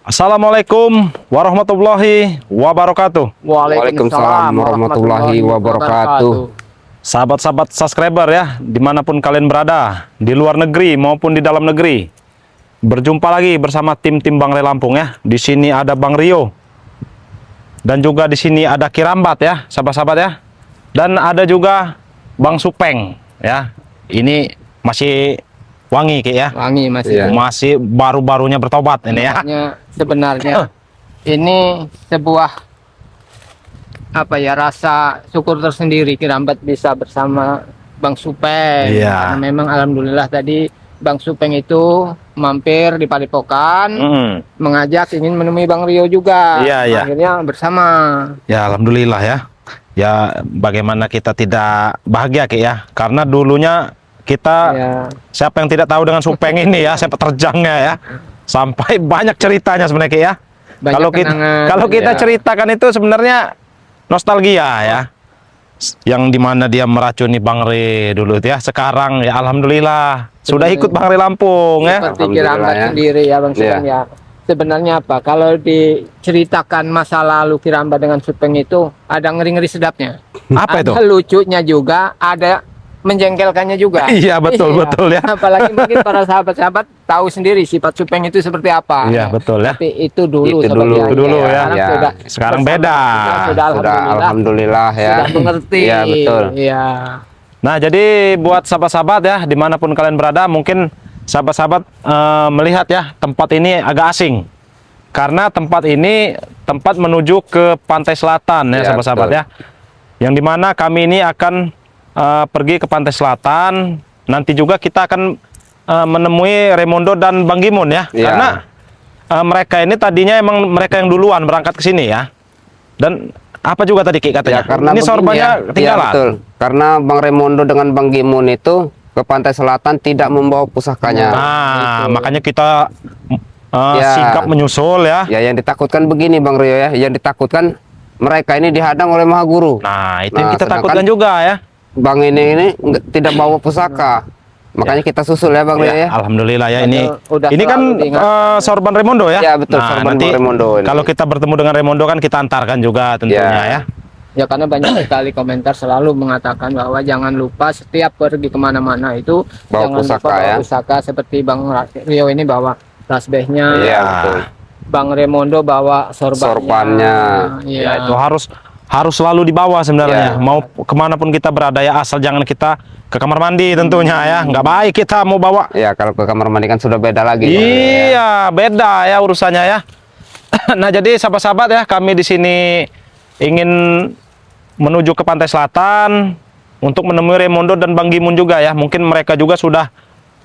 Assalamualaikum warahmatullahi wabarakatuh. Waalaikumsalam warahmatullahi wabarakatuh. Sahabat-sahabat subscriber ya, dimanapun kalian berada, di luar negeri maupun di dalam negeri. Berjumpa lagi bersama tim-tim Bang Ray Lampung ya. Di sini ada Bang Rio. Dan juga di sini ada Kirambat ya, sahabat-sahabat ya. Dan ada juga Bang Supeng ya. Ini masih wangi kayak ya. Wangi masih. Iya. Masih baru-barunya bertobat ini ya. Sebenarnya ini sebuah rasa syukur tersendiri Kirambat bisa bersama Bang Supeng. Iya. Karena memang alhamdulillah tadi Bang Supeng itu mampir di Padepokan, mengajak ingin menemui Bang Rio juga. Iya. Akhirnya bersama. Ya alhamdulillah ya. Ya bagaimana kita tidak bahagia kayak ya. Karena dulunya kita siapa yang tidak tahu dengan Supeng ini ya, siapa terjangnya ya. Sampai banyak ceritanya sebenarnya kayak ya. Kalau kita ceritakan itu sebenarnya nostalgia ya. Yang dimana dia meracuni Bang Ray dulu ya. Sekarang ya alhamdulillah sudah ikut Bang Ray Lampung ya. Seperti Kirambat sendiri ya Bang Supeng ya. Sebenarnya apa? Kalau diceritakan masa lalu Kirambat dengan Supeng itu ada ngeri-ngeri sedapnya. Apa itu? Ada lucunya juga, ada menjengkelkannya juga. Iya betul ya. Apalagi mungkin para sahabat-sahabat tahu sendiri sifat Supeng itu seperti apa. Iya betul ya. Tapi itu dulu ya. Sekarang beda. Sudah alhamdulillah ya. Sudah mengerti. Iya betul. Iya. Nah jadi buat sahabat-sahabat ya dimanapun kalian berada, mungkin sahabat-sahabat melihat ya tempat ini agak asing. Karena tempat ini tempat menuju ke pantai selatan ya sahabat-sahabat ya. Yang dimana kami ini akan pergi ke pantai selatan. Nanti juga kita akan menemui Raymondo dan Bang Gimun ya. Karena mereka ini tadinya emang mereka yang duluan berangkat ke sini ya. Dan apa juga tadi Ki katanya? Karena ini sorbannya ketinggalan. Betul. Karena Bang Raymondo dengan Bang Gimun itu ke pantai selatan tidak membawa pusakanya. Nah, makanya kita sigap menyusul ya. Ya, yang ditakutkan begini Bang Rio ya. Yang ditakutkan mereka ini dihadang oleh Maha Guru. Nah, itu yang kita takutkan juga ya. Bang ini tidak bawa pusaka. Makanya kita susul ya Bang Rio ya. Alhamdulillah ya ini kan sorban Raymondo ya. Ya betul, nah, sorban nanti Raymondo ini. kalau kita bertemu dengan Raymondo kan kita antarkan juga tentunya ya. Ya karena banyak sekali komentar selalu mengatakan bahwa jangan lupa setiap pergi kemana-mana itu bawa jangan pusaka, lupa bawa pusaka seperti Bang Rio ini bawa tasbihnya. Iya betul. Bang Raymondo bawa sorbannya. Ya itu harus selalu dibawa sebenarnya. Mau kemanapun kita berada ya, asal jangan kita ke kamar mandi tentunya ya. Nggak baik kita mau bawa. Ya kalau ke kamar mandi kan sudah beda lagi. Iya beda ya urusannya ya. Nah jadi sahabat-sahabat ya, kami di sini ingin menuju ke pantai selatan untuk menemui Raymondo dan Bang Gimun juga ya. Mungkin mereka juga sudah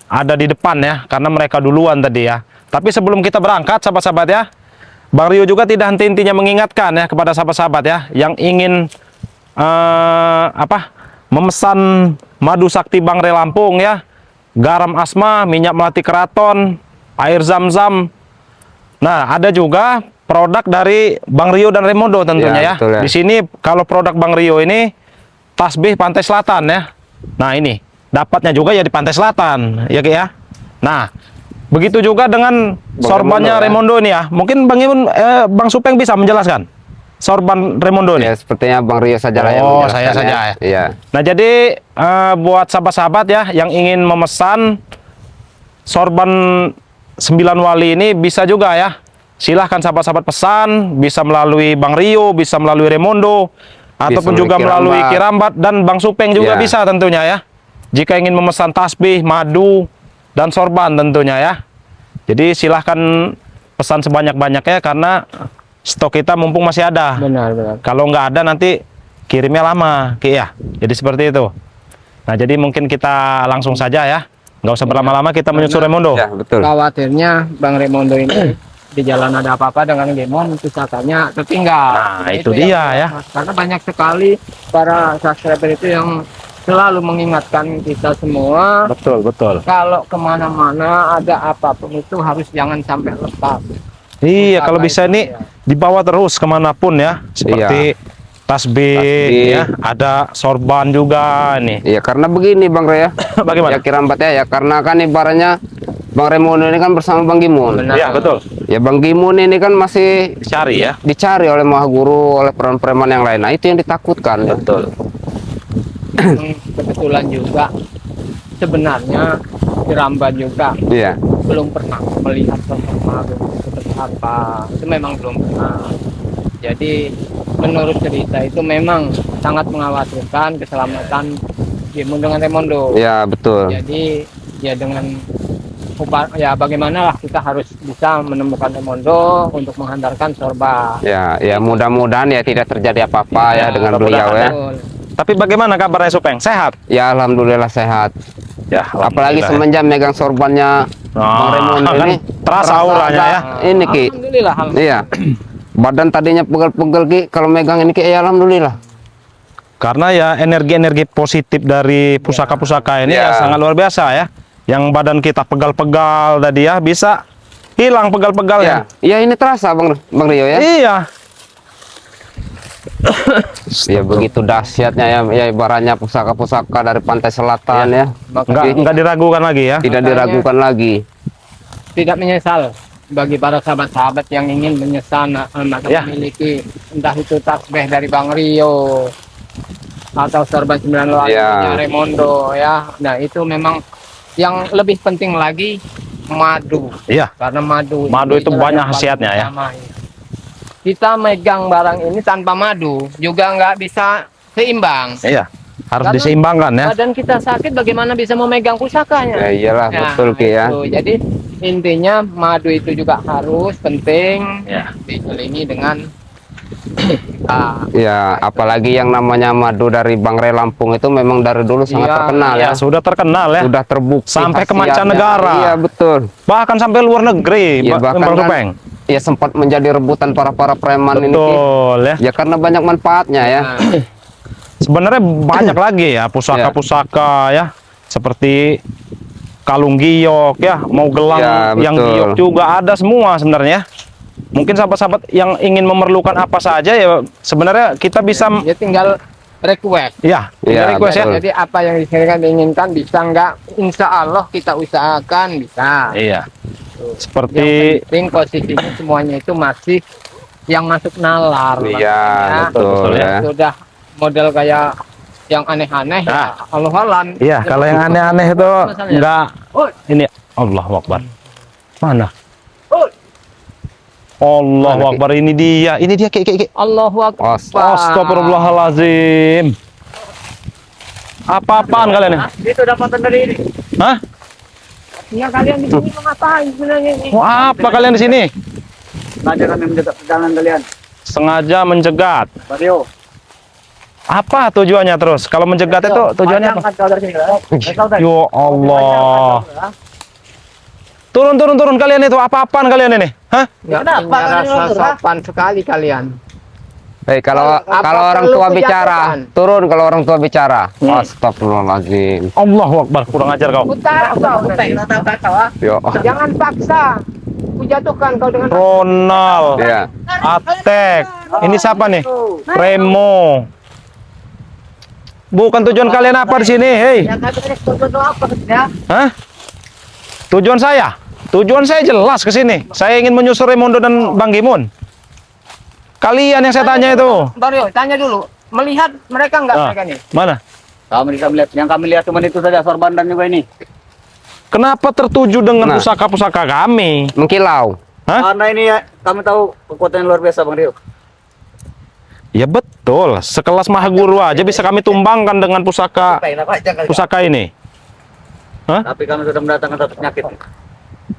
ada di depan ya, karena mereka duluan tadi ya. Tapi sebelum kita berangkat sahabat-sahabat ya, Bang Rio juga tidak henti-hentinya mengingatkan ya kepada sahabat-sahabat ya yang ingin memesan madu sakti Bang Ray Lampung ya, garam asma, minyak melati keraton, air zam-zam. Nah, ada juga produk dari Bang Rio dan Raymondo tentunya ya. Betul, ya. Di sini kalau produk Bang Rio ini tasbih pantai selatan ya. Nah, ini dapatnya juga ya di pantai selatan ya Ki ya. Nah, begitu juga dengan sorbannya Raymondo ini ya. Mungkin Bang Gimun, Bang Supeng bisa menjelaskan sorban Raymondo ini. Ya, sepertinya Bang Rio saja lah yang menjelaskan. Saya saja ya. Iya. Nah, jadi buat sahabat-sahabat ya yang ingin memesan sorban 9 wali ini bisa juga ya. Silahkan sahabat-sahabat pesan, bisa melalui Bang Rio, bisa melalui Raymondo, ataupun juga melalui Kirambat dan Bang Supeng juga bisa tentunya ya. Jika ingin memesan tasbih, madu, dan sorban tentunya ya. Jadi silahkan pesan sebanyak-banyaknya karena stok kita mumpung masih ada. Benar. Kalau nggak ada nanti kirimnya lama Ki ya. Jadi seperti itu. Nah jadi mungkin kita langsung saja ya. Nggak usah berlama-lama kita menyusul Raymondo. Ya betul. Khawatirnya Bang Raymondo ini di jalan ada apa-apa dengan Gimun pusakanya tertinggal. Nah itu dia ya. Karena banyak sekali para subscriber itu yang selalu mengingatkan kita semua. Betul. Kalau kemana-mana ada apapun itu harus jangan sampai lepas. Iya, kalau bisa ini dibawa terus kemanapun ya. Seperti tasbih ya, ada sorban juga nih. Iya, karena begini Bang Ray ya. Bagaimana? Ya Kirambat ya, karena kan ibaratnya Bang Remondo ini kan bersama Bang Gimun. Benar. Iya, betul. Ya Bang Gimun ini kan masih Cari ya. dicari oleh Mahaguru, oleh preman-preman yang lain. Nah, itu yang ditakutkan. Ya. Betul. Kebetulan juga sebenarnya Ramba juga Iya. belum pernah melihat sosok Maru seperti apa. Itu memang belum pernah. Jadi menurut cerita itu memang sangat mengkhawatirkan keselamatan Gimun dengan Remondo. Ya, betul. Jadi ya dengan ya bagaimana lah kita harus bisa menemukan Remondo untuk menghantarkan Sorba. Ya, ya mudah-mudahan ya tidak terjadi apa-apa ya dengan beliau ya. Betul. Tapi bagaimana kabarnya Supeng? Sehat? Ya alhamdulillah sehat. Ya, Apalagi alhamdulillah. semenjak megang sorbannya Bang Remondo kan ini terasa auranya ya. Ini Ki. Alhamdulillah. Iya. Badan tadinya pegel-pegel Ki, kalau megang ini Ki ya alhamdulillah. Karena ya energi-energi positif dari pusaka-pusaka ini Ya. ya sangat luar biasa ya. Yang badan kita pegal-pegal tadi ya bisa hilang Ya. pegal-pegalnya. Ya ini terasa Bang Rio ya. Iya. Ya begitu dahsyatnya ya ibaratnya pusaka-pusaka dari pantai selatan ya. Enggak diragukan lagi ya. Tidak diragukan lagi. Tidak menyesal bagi para sahabat-sahabat yang ingin menyesal Ya. memiliki entah itu tasbih dari Bang Rio atau sorban 9 luar Ya. Remondo ya. Nah, itu memang yang lebih penting lagi madu. Iya. Karena madu Madu itu adalah banyak yang paling khasiatnya ya. utama. Kita megang barang ini tanpa madu juga nggak bisa seimbang. Iya. Harus Karena diseimbangkan ya. Badan kita sakit bagaimana bisa memegang pusakanya? Ya iyalah betul Ki ya. itu. Jadi intinya madu itu juga harus penting Ya. diselingi dengan Ya apalagi yang namanya madu dari Bang Re Lampung itu memang dari dulu sangat Iya, terkenal ya. Ya, sudah terkenal ya. Sudah terbukti Sampai ke khasiatnya. mancanegara. Iya betul. Bahkan sampai luar negeri, Ya, bahkan Bang kan Supeng. ya sempat menjadi rebutan para preman ini Ki. Betul ya. Ya karena banyak manfaatnya ya. Nah, Sebenarnya banyak lagi ya pusaka-pusaka ya. Seperti kalung giok ya, mau gelang Ya, yang betul. giok juga ada semua sebenarnya. Mungkin sahabat-sahabat yang ingin memerlukan apa saja ya sebenarnya kita bisa ya tinggal request. ya, Ya, request ya. betul. Jadi apa yang diinginkan bisa nggak? Insya Allah kita usahakan bisa. Iya. Yang Seperti penting posisinya semuanya itu masih yang masuk nalar. Iya Makanya betul ya. ya. Sudah model kayak yang aneh-aneh. Nah. Ya, Allah-alam. iya, kalau yang aneh-aneh itu Masalahnya. enggak Oh, ini Allahu Akbar. Mana? oh. Allahu Akbar, ini dia. Ini dia kayak Allahu Akbar. Astagfirullahalazim. Apa-apaan kalian nih? Itu dapatan dari ini. Hah? Ya kalian di sini mau ngapain sebenarnya ini? Mau apa kalian di sini? Sengaja kami menjaga perjalanan kalian. Sengaja menjegat. Mario. Apa tujuannya terus? Kalau menjegat itu tujuannya apa? Angkat kau dari sini. Kau dari. Ya Allah. Turun kalian itu. Apa-apaan kalian ini? Hah? Nggak Kenapa punya kalian rasa mundur, ha? sopan sekali kalian. Hei, kalau Apa kalau orang perlu tua kujatuhkan? bicara, turun kalau orang tua bicara. Astagfirullahaladzim. Allahu Akbar, kurang ajar kau. Utara kau. Yo. Jangan paksa. Kujatuhkan kau dengan Ronald, Ya. Atek. Ini siapa nih? Remo. Bukan tujuan kalian apa di sini? Hei. Hah? Tujuan saya? Tujuan saya jelas ke sini. Saya ingin menyusul Remondo dan Bang Gimun. Kalian yang saya tanya itu. Bario, tanya dulu. Melihat mereka nggak Ah, mereka nih? mana? Kami bisa melihat. Yang kami lihat cuma itu saja sorban dan juga ini. Kenapa tertuju dengan Nah. pusaka-pusaka kami? Mengkilau. Hah? Karena ini ya kami tahu kekuatan yang luar biasa Bang Rio. Ya betul. Sekelas Mahaguru aja bisa kami tumbangkan dengan pusaka ini. Hah? Tapi kami sudah mendatangkan satu penyakit.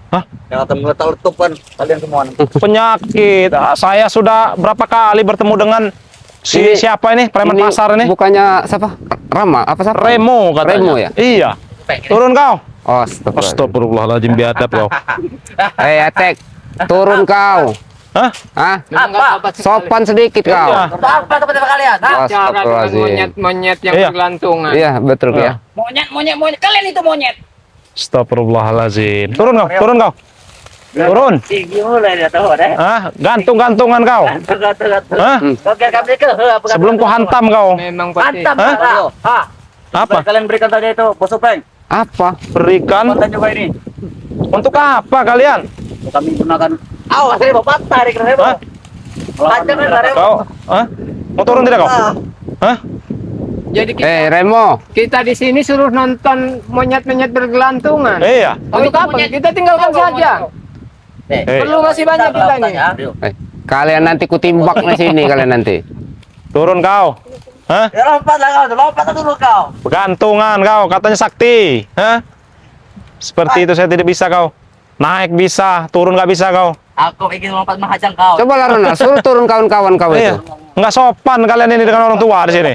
Hah? Yang akan meletupan kalian semua. Penyakit. Ah, saya sudah berapa kali bertemu dengan Ini- siapa ini? Preman pasar ini? Bukannya siapa? Rama apa siapa? Remo katanya. Remo ya? Iya. Turun kau. Astagfirullah. Astagfirullahaladzim, biadab kau. Hei, Atek. Turun kau. Hah? Hah? Memang nggak sopan sekali. Sopan sedikit kau. Iya. Apa tempat kalian? Cara dengan Astagfirullahaladzim. monyet-monyet yang Iya. bergelantungan. Iya, betul ya. Monyet. Kalian itu monyet. Astagfirullahaladzim. Turun kau, turun kau. Turun. Tinggi mulai dia tahu deh. Hah? Gantung-gantungan kau. Hah? Kau kira kami ke? Sebelum ku hantam kau. Memang pasti. Hantam. Hah? Hah? Apa? Kalian berikan saja itu, Bos Upeng. Apa? Berikan Konten juga ini. Untuk apa kalian? Kami gunakan. Awas saya bapak tarik saya Hah? Panjang kan tarik. Kau? Hah? Mau turun tidak kau? Hah? Jadi Remo, kita di sini suruh nonton monyet-monyet bergelantungan. Iya. Untuk apa? Kita tinggalkan saja. Perlu masih banyak kita nih. kalian nanti kutimbak di sini kalian nanti. Turun kau. Hah? Ya lompat lah kau, lompat dulu kau. Bergantungan kau, katanya sakti. Hah? Seperti itu saya tidak bisa kau. Naik bisa, turun nggak bisa kau. Aku ingin lompat menghajang kau. Coba lah Ronald, suruh turun kawan-kawan kau itu. Iya. Nggak sopan kalian ini dengan orang tua di sini.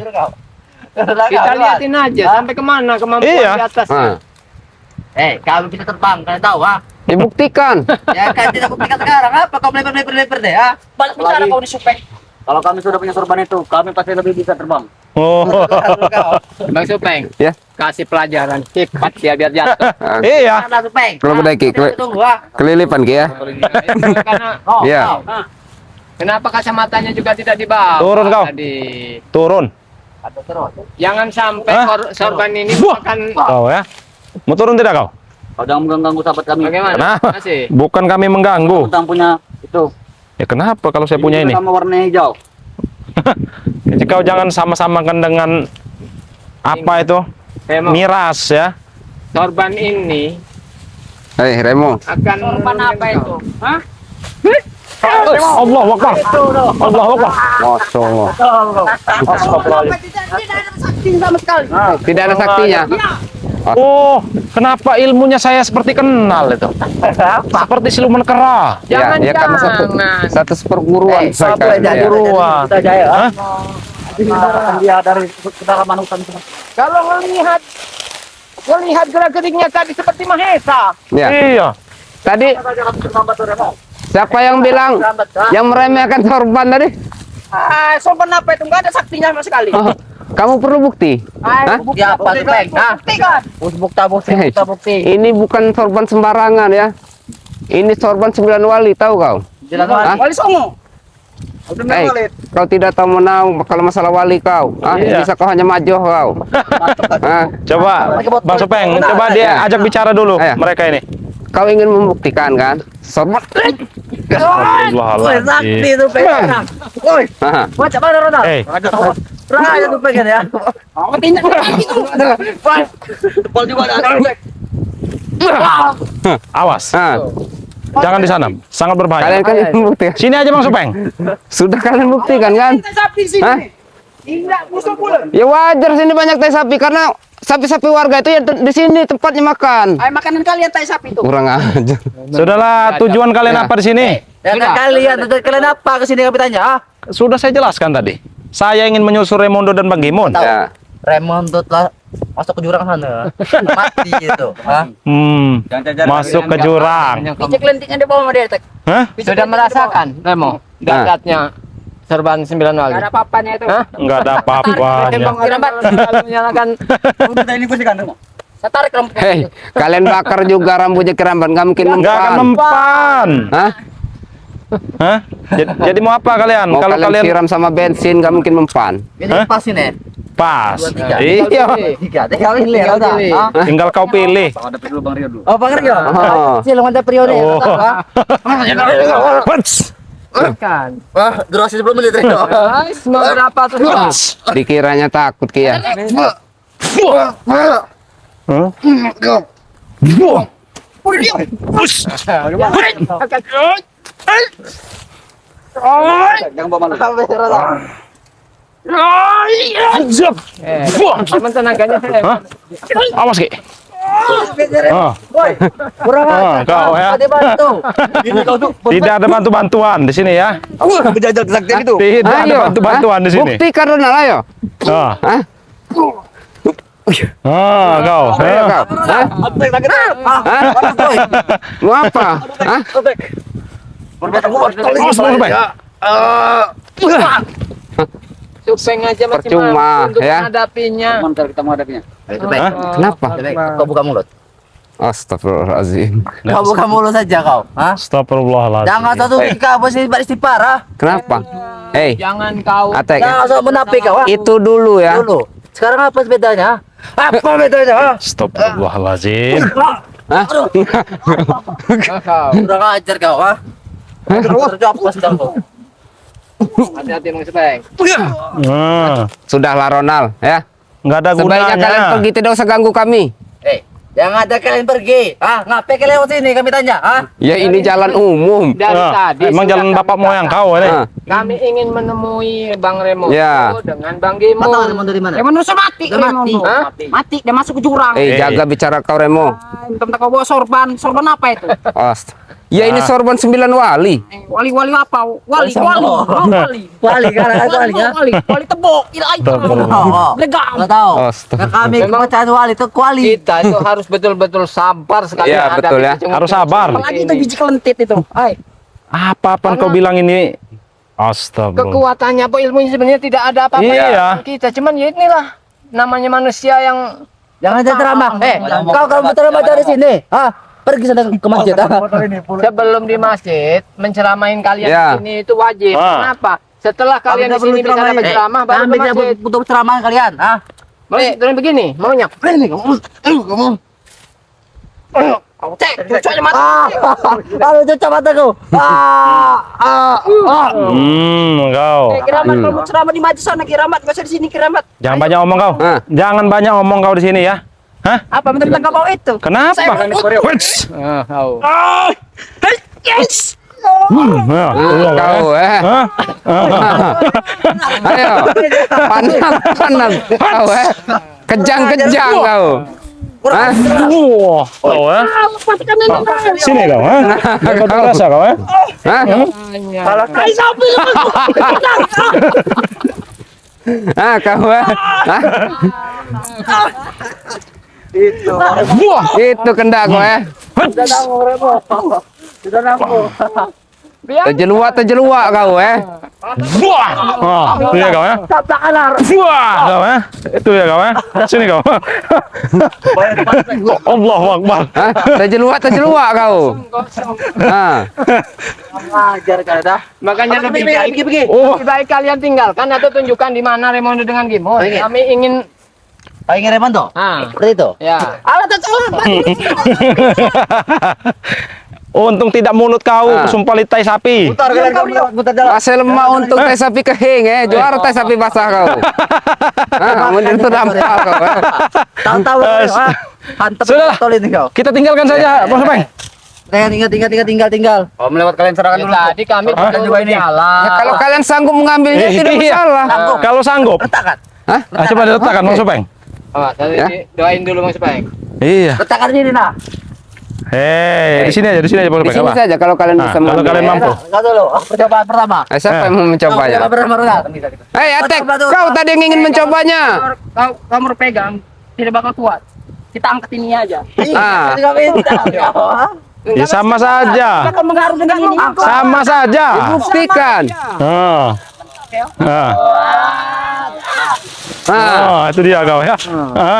Kita liatin aja sampai kemana kemampuan Iya. di atas. Ah, Kami bisa terbang, kalian tahu ha? dibuktikan. Ya kan tidak buktikan sekarang apa kau melebar deh ha? Balik bicara kau di supek. Kalau kami sudah punya sorban itu, kami pasti lebih bisa terbang. Oh. Bang Supeng, Ya. kasih pelajaran hebat dia biar jatuh. Ah, Iya. Karena supek. Kalau bedaki, Tunggu ha. kelilipan Ki ya. Karena Iya. kenapa kacamatanya juga tidak dibawa? Turun kau. Tadi. Turun. Ada terus. Jangan sampai Hah? sorban ini Wah. akan Kau ya. Mau turun tidak kau? Kau jangan mengganggu sahabat kami. bagaimana? Kenapa? Masih. Bukan kami mengganggu. Tentang punya itu. Ya kenapa kalau saya punya ini? Sama warna hijau. Jadi kau jangan sama-samakan dengan apa itu? Saya mau Miras ya. sorban ini Hei Remo, akan sorban apa itu? Hah? Allah Akbar. Allah Akbar. Masya Allah. Tidak ada saktinya. Oh, kenapa ilmunya saya seperti kenal itu? Seperti siluman kera. Jangan, ya karena jangan. satu perguruan. Satu saya aja kira. Buruan. Kita jaya. Hah? Dia dari kedalaman hutan. Kalau melihat gerak-geriknya tadi seperti Mahesa. Ya. Iya. Tadi siapa yang bilang yang meremehkan sorban tadi? Sorban apa itu? Enggak ada saktinya sama sekali. Oh, kamu perlu bukti? Hah? Ya apa supek? Nah, Buktikan. bukti. Ini bukan sorban sembarangan ya. Ini sorban 9 wali, tahu kau? Hah? Wali Songo. Kau tidak tahu menau kalau masalah wali kau. Iya. Bisa kau hanya maju kau. Hah? Coba Bang Supeng, coba dia ajak bicara dulu Ayo. mereka ini. Kau ingin membuktikan kan? Sorban. Astagfirullahaladzim. itu pengen. Woi, Hah. macam mana Ronald? Eh, Raya tuh pengen ya. Tepal juga ada. awas. Hah. Jangan di sana. Sangat berbahaya. Kalian kan membuktikan. Sini aja Bang Supeng. Sudah kalian buktikan kan? Sapi Hah? Indah musuh pula. Ya wajar sini banyak tai sapi karena sapi-sapi warga itu ya di sini tempatnya makan. Ay, makanan kalian tai sapi itu. Kurang aja. Sudahlah, tujuan kalian Ya. apa di sini? Kalian apa kesini kami tanya? Ah? Sudah saya jelaskan tadi. Saya ingin menyusul Raimundo dan Bang Gimun. Ya. Raymond lah masuk ke jurang sana. Mati itu. Hah? Masuk ke jurang. Picek lentiknya di bawah dia. Hah? Sudah merasakan, Remo? Gagatnya serban 9 wali. Enggak ada apa-apanya itu. Hah? Enggak ada apa-apanya. Bang Rambat kalau menyalakan Udah ini pun kan. Saya tarik rambut. Hei, kalian bakar juga rambutnya keramban, nggak mungkin Enggak akan mempan. mempan. Hah? Hah? Jadi mau apa kalian? Mau Kalau kalian kalian siram sama bensin, nggak mungkin mempan. Ini Hah? pasin ya. pas. 2, 3. Iya. Tiga pilih Tinggal udah. pilih. Ah. Tinggal kau pilih. Ada dulu Bang Rio dulu. Oh, Bang Rio. Oh. Silang ada periode ya. Oh. Tahu, ah? kan. Wah, durasi 10 menit Rio. Guys, mau berapa tuh? Dikiranya takut Ki ya. Huh? Jangan bawa malu. Teman tenaganya. Hah? Awas Ki. Ah. Kurang Ah, kau ya. Ada bantu. Tidak ada bantu-bantuan di sini ya. Berjajal kesaktian itu. Tidak ada Ayo, bantu-bantuan di sini. Buktikan Ronald, ayo. Ah. Hah? Ah, kau. Ayo Ah. kau. Hah? Hah? Mau apa? Hah? Awas, Bang Supeng. Supeng aja masih Percuma, mampu untuk ya. menghadapinya. Mantar kita menghadapinya. Hah? Kenapa? Kau buka mulut. Astagfirullahaladzim. Kau buka mulut saja kau. Hah? Astagfirullahaladzim. Jangan satu tika bos ini istighfar ah. Kenapa? Hei, Jangan kau Atek. Jangan sok menapik kau. Ah. Itu dulu ya. Dulu. Sekarang apa bedanya? Apa bedanya? Astagfirullahaladzim. Hah? Kau. Kurang ajar kau, ah. Terjawab pas kau. Hati-hati Mang Sepeng. Sudahlah Ronald ya. Nggak ada Sebaiknya kalian gunanya. pergi, tidak usah ganggu kami. Yang ada kalian pergi. Ah, ngapain kalian lewat sini? Kami tanya, ah. Ya ini jalan umum. Dari tadi Emang sudah jalan kami bapak moyang kata. kau ini. Ah, Kami ingin menemui Bang Remo Ya. dengan Bang Gimon. Tahu Raymond dari mana? Raymond sudah mati, Sudah mati. Raymond. Hah? Mati, dia masuk ke jurang. jaga bicara kau Remo. Bentar kau bawa sorban. Sorban apa itu? Ya ini sorban 9 wali. Wali-wali apa? Wali. Sombong. Oh, wali. Wali kan, wali ya. Wali tebok. Ila itu. Oh, Legal. nggak tahu. Astaga. Nah, kami Memang- kepercayaan wali itu kuali. Kita itu harus betul-betul sabar sekali. Iya, menghadapi betul ya. kecungan- Harus sabar. Apalagi itu biji kelentit itu. Hai. Apa-apaan kau bilang ini? Astagfirullah. Kekuatannya apa ilmunya sebenarnya tidak ada apa-apa Iya. ya kita. Cuman ya inilah namanya manusia yang Jangan jadi ceramah. Kau kalau berceramah dari sini, ah, pergi sana ke masjid. Ah. sebelum di masjid menceramain kalian Ya. di sini itu wajib. Ah. Kenapa? Setelah kalian di sini bisa dapat ceramah baru ke Kami tidak masjid. butuh ceramah kalian, ah. Mau turun begini, maunya. Ini kamu. Cek, cucuknya mati. Aduh, cucuk mataku. Kau. Kiramat, kalau mau ceramah di masjid sana kiramat. Gak usah di sini kiramat. Jangan banyak omong kau. Ah. Jangan banyak omong kau di sini ya. Hah? Apa mentang kau bawa itu? Kenapa? Yes. Yes. Nah, iya, Kau Hah? Ayo. Panas. Kau Kejang-kejang kau. Hah? Wah, kau ya. Sini kau, ha? Kau terasa kau ya? Hah? Kau Hah? Itu kendak kau Terjeluak kau Wah, itu ya kau ya. Wah, kau ya. Itu ya kau ya. Sini kau. Allahu Akbar. Hah? Terjeluak kau. Ajar kalian dah. Makanya lebih baik, Oh, lebih baik kalian tinggalkan atau tunjukkan di mana Raymond dengan Gimon. Oke. Kami ingin Pak ingin Raymond tuh? Seperti itu. ya. Alat salah. untung tidak mulut kau, Ah. sumpah litai sapi. Putar kalian kamu putar jalan. Masih lemah untuk tes sapi kehing juara tes sapi basah kau. Mungkin itu dampak kau Tahu-tahu ah. Hantam Sudahlah. tol ini kau. Kita tinggalkan saja, Bos Peng. Tinggal. Oh, melewat kalian serangan dulu. Tadi kami juga ini jalan. Ya, kalau kalian sanggup mengambilnya tidak Iya. masalah. Kalau sanggup. Letakkan. Hah? Coba diletakkan, Bos Peng. Tadi Ya. doain dulu Mas Peng. Iya. Letakkan sini nah. Hei, di sini aja, Bos Di Peng. sini Apa? saja kalau kalian Nah, bisa kalau kalian mampu. Kau dulu. Percobaan pertama. Siapa yang mau mencobanya? Percobaan pertama. Hei Atek, kau tadi yang ingin mencobanya. Kamu pegang, tidak bakal kuat. Kita angkat ini aja. Ah. Tidak minta. Ya sama saja. Bakal mengaruh dengan ini. Sama saja. Buktikan. Ah. Ah. Itu dia kau ya.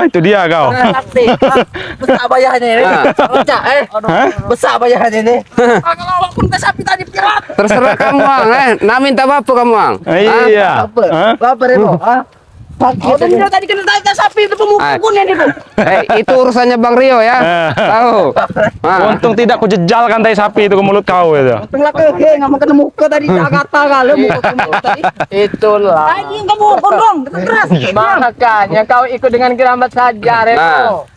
Itu dia kau. Besar bayarnya ini. Pecah besar bayarnya ini. Kalau walaupun tes sapi tadi pirat. Terserah kamu Ang. Nah minta apa kamu Ang? Iya. Hah? Apa Remo? Oh, dia tadi kena tes sapi itu pemukulnya dia. Itu urusannya Bang Rio ya. Tahu. Ah. Untung tidak kujejalkan tai sapi itu ke mulut kau itu. Tengah ke, nggak mau kena muka tadi. Kata kali muka tadi. Itulah. Tadi kamu gondrong, keras. Makanya kau ikut dengan keramat saja, Remo.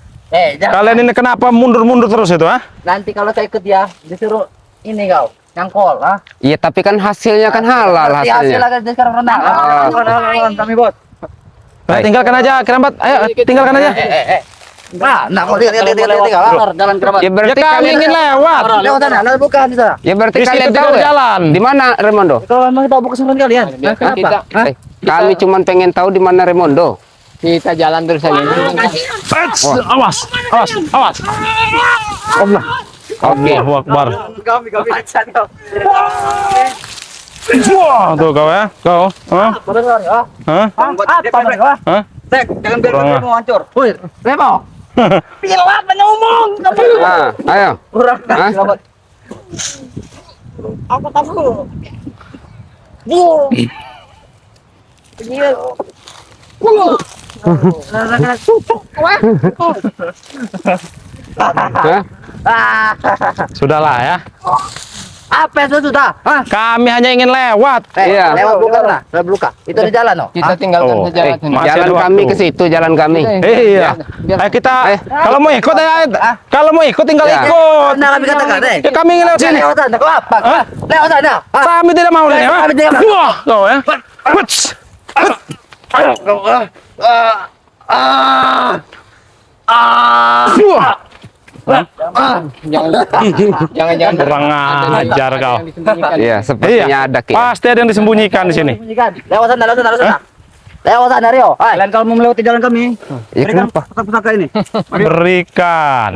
Kalian ini kenapa mundur-mundur terus itu, ah? Nanti kalau saya ikut dia, disuruh ini kau, nyangkol, ah. Iya tapi kan hasilnya kan halal Hasil hasilnya. lagi sekarang renang. Kami bot. Nah, tinggalkan aja kerabat. Ayo, tinggalkan aja. Nah, kau lihat jalan kerabat. Ya Ya berarti kami kalian ingin lewat. Lewat sana, lalu bukan di sana. ya berarti Di kalian situ tahu tidak ya? jalan. Di mana Remondo? Kalau memang tahu kesulitan kalian, Biarkan kita, Kami cuman pengen tahu di mana Remondo. kita jalan terus saja. Awas. Allah. Oke. Allahu Akbar. kami baca kau. Wah, tuh kau ya. Kau. Hah? Benar ya. Hah? Hah? Tek, jangan biarkan Kurang, Remo hancur. Woi, Remo. Pilat ngomong. Ah, ayo. Kurang Hah? kerabat. Aku takut. Hah? Sudahlah ya. Apa itu sudah? Hah? Kami hanya ingin lewat. Iya. Lewat bukan lah. Lewat luka. Itu di jalan loh. Kita tinggalkan Oh, saja. Masih Jalan ada kami waktu. ke situ, jalan kami. Iya. Ayo kita kalau mau ikut ya. Kalau mau ikut tinggal Ya. ikut. Nah, kami katakan, Ya, kami ingin lewat sini. Lewat sana. Kau apa? Hah? Lewat sana. Hah? Kami tidak mau ini. Kami tidak mau. Wah, kau ya. Huts. Wah. Jangan Kurang ajar kau. Iya, sepertinya Iya. ada Ki. Pasti ada yang disembunyikan di sini. Lewat sana, lewat sana, lewat sana. Lewat sana, Rio. Hai. Kalian kalau mau melewati jalan kami, Ya, berikan kenapa? pusaka ini. Berikan.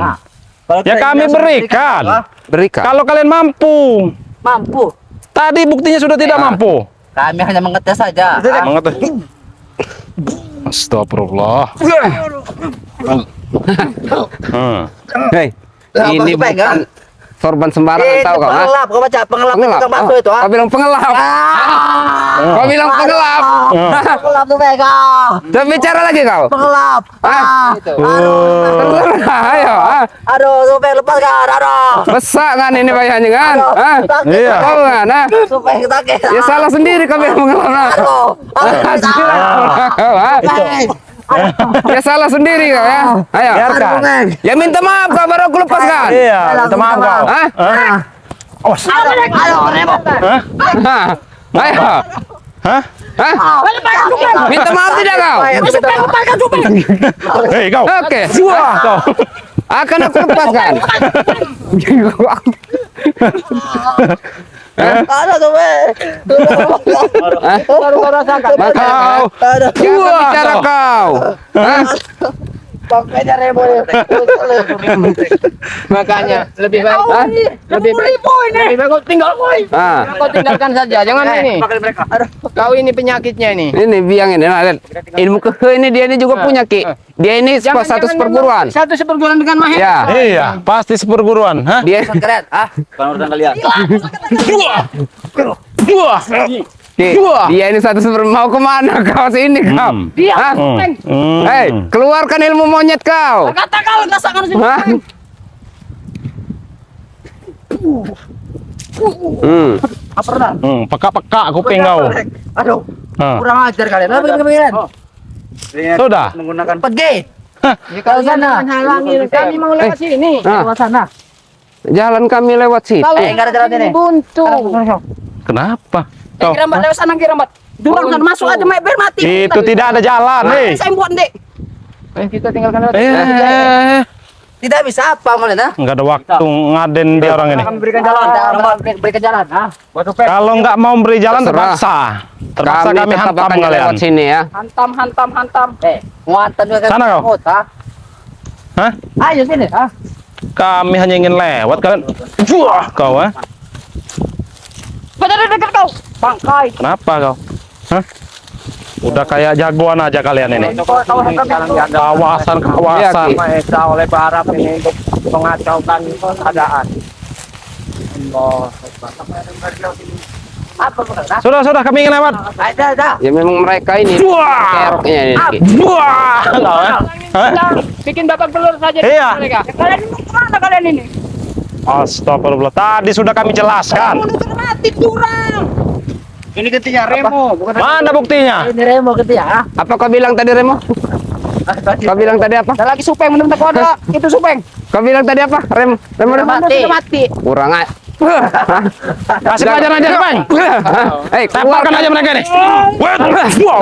Kalau Ya kita kami tidak berikan. Berikan. Kalau kalian mampu. mampu. Tadi buktinya sudah tidak mampu. Kami hanya mengetes saja. Mengetes. Astagfirullah. Hei, ini bukan sorban sembarangan tahu kau, ha? Pengelap, kau baca pengelap tukang bakso itu, Kau bilang pengelap. Kau bilang pengelap. Pengelap tuh pegang. Coba bicara lagi kau. Pengelap. Ah, terserah, ayo. Aduh, supaya lepaskan. Aduh. Besak kan ini bayarnya kan? Hah? Iya. Kau kan? Ha? Supaya kita Ya salah sendiri kau bilang pengelap. Nah. Aduh. Kau, ha? Ya salah sendiri kau ya. Ayo. Biarkan. Ya minta maaf kau baru aku lepaskan. Iya, minta maaf kau. Hah? Aduh, Remo. Hah? Ayo. Hah? Hah? Minta maaf tidak kau? Hei kau. Oke. Wah, kau. Akan aku lepaskan. Aduh, supaya. Hah? Baru rasakan. Kau. Aduh. Jangan bicara kau. Hah? Pakainya Remo. Makanya lebih baik. Hah? Lebih baik kau tinggal boy. Ah. Kau tinggalkan saja. Jangan ini. Pakai mereka. Kau ini penyakitnya ini. Ini biang ini, nah, lihat. Ilmu kehe ini dia ini juga punya Ki. Dia ini satu seperguruan. Satu seperguruan dengan Maher. Ya, Iya, pasti seperguruan. Hah? dia Keren. Ah. Bukan urusan kalian. Wah. Ki, dia ini satu mau kemana kau sini kau? Dia Hah? Hei, keluarkan ilmu monyet kau. Kata kau rasakan sih. Hah? Peka-peka kuping kau. Aduh, Hah. kurang ajar kalian. Apa kepikiran? Sudah. Menggunakan Pergi. Kalau sana halangi kami mau lewat sini. Ah, Lewat sana. jalan kami lewat situ. Kalau enggak ada jalan ini. buntu. Kenapa? Kau. Kirambat lewat sana kirambat. Durang sana masuk aja biar mati. Itu tidak ada jalan, hei. Saya buat dek. Kita tinggalkan lewat. Tidak bisa apa kalian, ha? Enggak ada waktu ngaden dia orang ini. kami berikan jalan. Berikan jalan, ha? Kalau nggak mau beri jalan Terserah. terpaksa kami tetap hantam akan kalian. lewat sini ya. Hantam. Muatan juga Sana kau. ha? Hah? Ayo sini, ha? Kami hanya ingin lewat kalian. Wah, kau ah. Pada dekat kau. Bangkai. Kenapa kau? Hah? Udah kayak jagoan aja kalian ini. Kawasan. Iya, Ki. Maesa oleh Barat ini untuk mengacaukan keadaan. Sudah kami ingin lewat. Ada. Ya memang mereka ini Wah. keroknya ini. Ki. Wah, kau ah. Hah? Bikin babak belur saja Iya. mereka. Kalian ini kemana kalian ini? Astagfirullah. Tadi sudah kami jelaskan. Mati curang. Ini ketinya Remo, bukan Mana buktinya? Ini Remo ketia, ha? Apa kau bilang tadi Remo? Kau bilang tadi apa? Ada lagi supeng benar-benar kau ada. Itu supeng. Kau bilang tadi apa? Remo udah Mati. Sudah mati. kurang aja. Kasih pelajaran aja, Bang. Hei, Lemparkan aja mereka ini. Wah. Wah.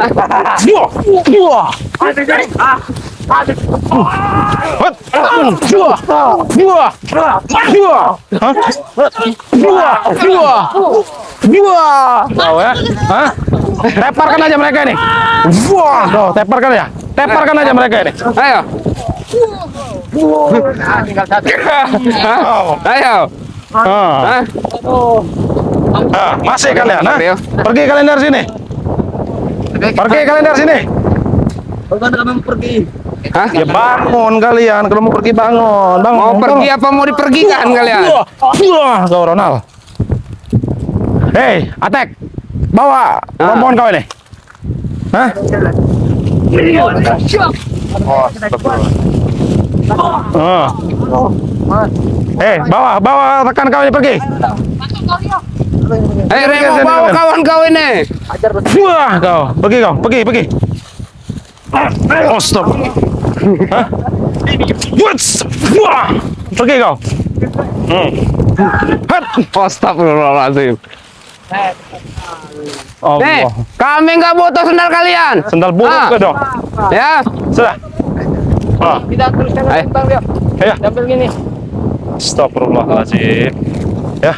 Tahu ya? Hah? Teparkan aja mereka ini. Wah, tuh, teparkan aja. Teparkan aja mereka ini. ayo. Tinggal satu. Ayo. Ah. Hah? Masih kalian, ha? Rio. Pergi kalian dari sini. Pergi kalian dari sini. Bagaimana kami mau pergi? Hah? Ya bangun kalian. Kalau mau pergi bangun. Bangun. Mau pergi apa mau dipergikan kalian? Wah, kau Ronald. Hei, Atek. Bawa rombongan kau ini. Hah? Ah. Mas. Bawa rekan kau ini pergi. Remo bawa kawan kau ini. Wah, kau. Pergi. Oh, stop. Hah? Wah, pergi kau. Hat. Astagfirullahaladzim. Nih, Allah. kami nggak butuh sendal kalian. Sendal buruk Ah. ke dong. Ya, Sudah. Kita teruskan Ayo. Bang Rio. Ya. Ambil gini. Astagfirullahaladzim. Ya.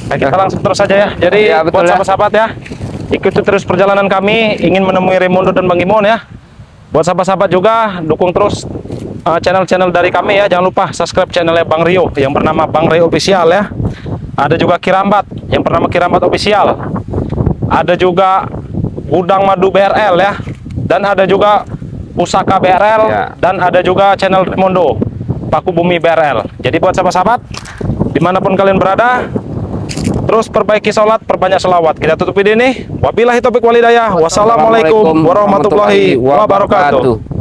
Nah, kita langsung terus saja ya. Jadi Ya, betul buat ya. sahabat-sahabat ya, ikuti terus perjalanan kami ingin menemui Raimundo dan Bang Imon ya. Buat sahabat-sahabat juga dukung terus channel-channel dari kami ya. Jangan lupa subscribe channelnya Bang Rio yang bernama Bang Rio Official ya. Ada juga Kirambat yang bernama Kirambat Official. Ada juga Gudang Madu BRL ya. Dan ada juga Pusaka BRL Ya. dan ada juga channel Raimundo Paku Bumi BRL. Jadi buat sahabat-sahabat dimanapun kalian berada, terus perbaiki sholat, perbanyak selawat. Kita tutup video ini. Wabillahi taufiq walhidayah. Wassalamualaikum warahmatullahi wabarakatuh.